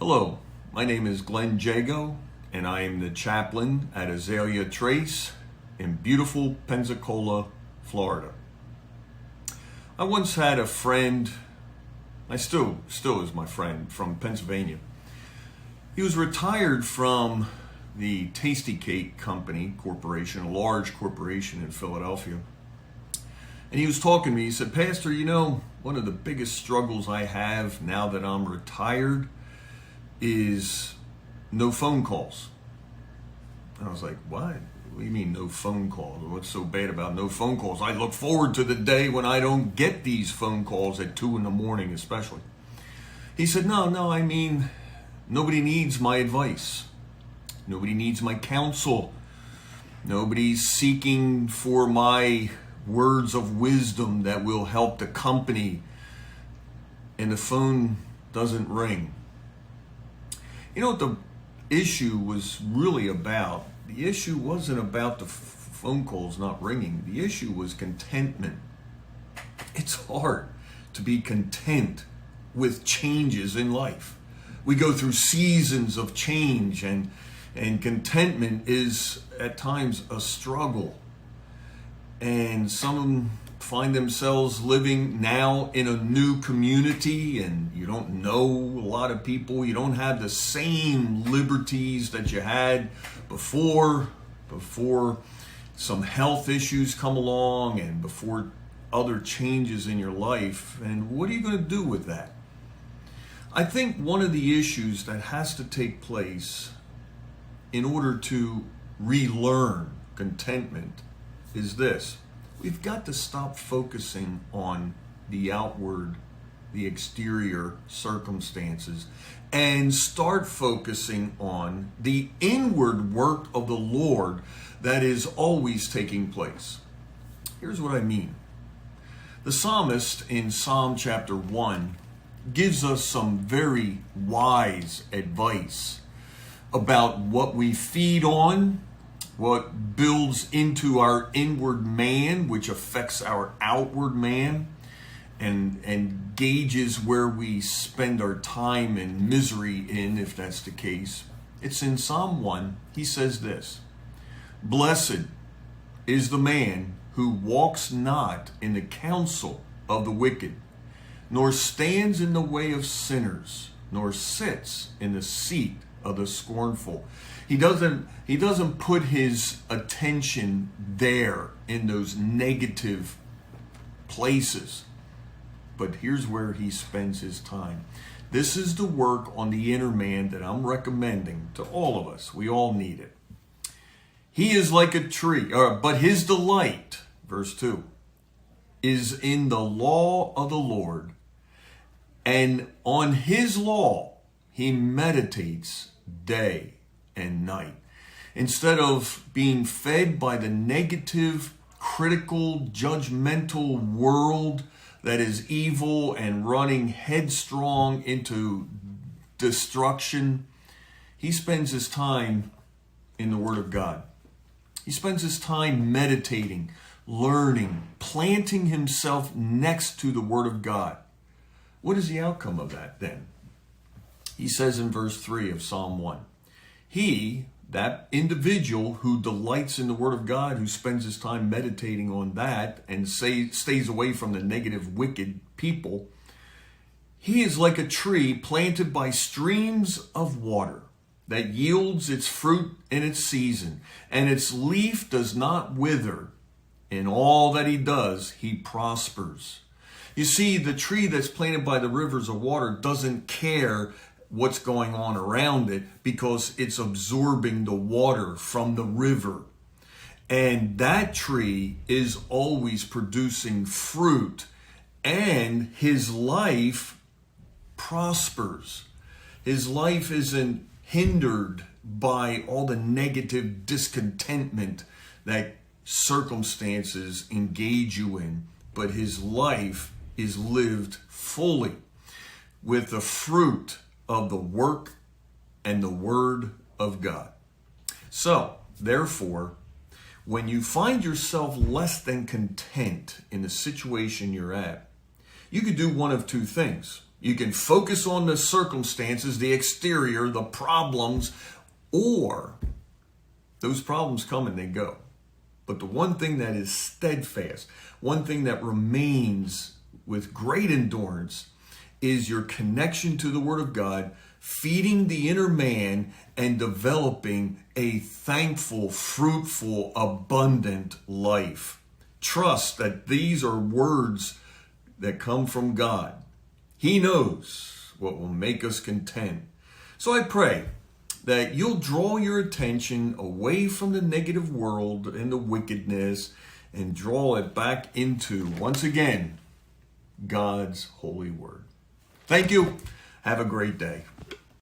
Hello, my name is Glenn Jago, and I am the chaplain at Azalea Trace in beautiful Pensacola, Florida. I once had a friend, I still is my friend, from Pennsylvania. He was retired from the Tasty Cake Company Corporation, a large corporation in Philadelphia. And he was talking to me, he said, "Pastor, one of the biggest struggles I have now that I'm retired is no phone calls." And I was like, "What? What do you mean no phone calls? What's so bad about no phone calls? I look forward to the day when I don't get these phone calls at 2 a.m. especially." He said, No, I mean, nobody needs my advice. Nobody needs my counsel. Nobody's seeking for my words of wisdom that will help the company. And the phone doesn't ring. You know what the issue was really about? The issue wasn't about the phone calls not ringing. The issue was contentment. It's hard to be content with changes in life. We go through seasons of change, and contentment is at times a struggle. And some find themselves living now in a new community, and you don't know a lot of people. You don't have the same liberties that you had before some health issues come along and before other changes in your life. And what are you going to do with that? I think one of the issues that has to take place in order to relearn contentment is this. We've got to stop focusing on the outward, the exterior circumstances, and start focusing on the inward work of the Lord that is always taking place. Here's what I mean. The psalmist in Psalm chapter 1 gives us some very wise advice about what we feed on, what builds into our inward man, which affects our outward man, and gauges where we spend our time and misery in, if that's the case. It's in Psalm 1. He says this: "Blessed is the man who walks not in the counsel of the wicked, nor stands in the way of sinners, nor sits in the seat of the scornful." He doesn't put his attention there in those negative places. But here's where he spends his time. This is the work on the inner man that I'm recommending to all of us. We all need it. "He is like a tree, but his delight," verse 2, "is in the law of the Lord, and on his law he meditates day and night." Instead of being fed by the negative, critical, judgmental world that is evil and running headstrong into destruction, he spends his time in the Word of God. He spends his time meditating, learning, planting himself next to the Word of God. What is the outcome of that then? He says in verse 3 of Psalm 1, he, that individual who delights in the Word of God, who spends his time meditating on that and stays away from the negative, wicked people, he is like a tree planted by streams of water that yields its fruit in its season, and its leaf does not wither. In all that he does, he prospers. You see, the tree that's planted by the rivers of water doesn't care what's going on around it because it's absorbing the water from the river. And that tree is always producing fruit, and his life prospers. His life isn't hindered by all the negative discontentment that circumstances engage you in, but his life is lived fully with the fruit of the work and the Word of God. So, therefore, when you find yourself less than content in the situation you're at, you could do one of two things. You can focus on the circumstances, the exterior, the problems, or those problems come and they go. But the one thing that is steadfast, one thing that remains with great endurance, is your connection to the Word of God, feeding the inner man and developing a thankful, fruitful, abundant life. Trust that these are words that come from God. He knows what will make us content. So I pray that you'll draw your attention away from the negative world and the wickedness and draw it back into, once again, God's holy word. Thank you. Have a great day.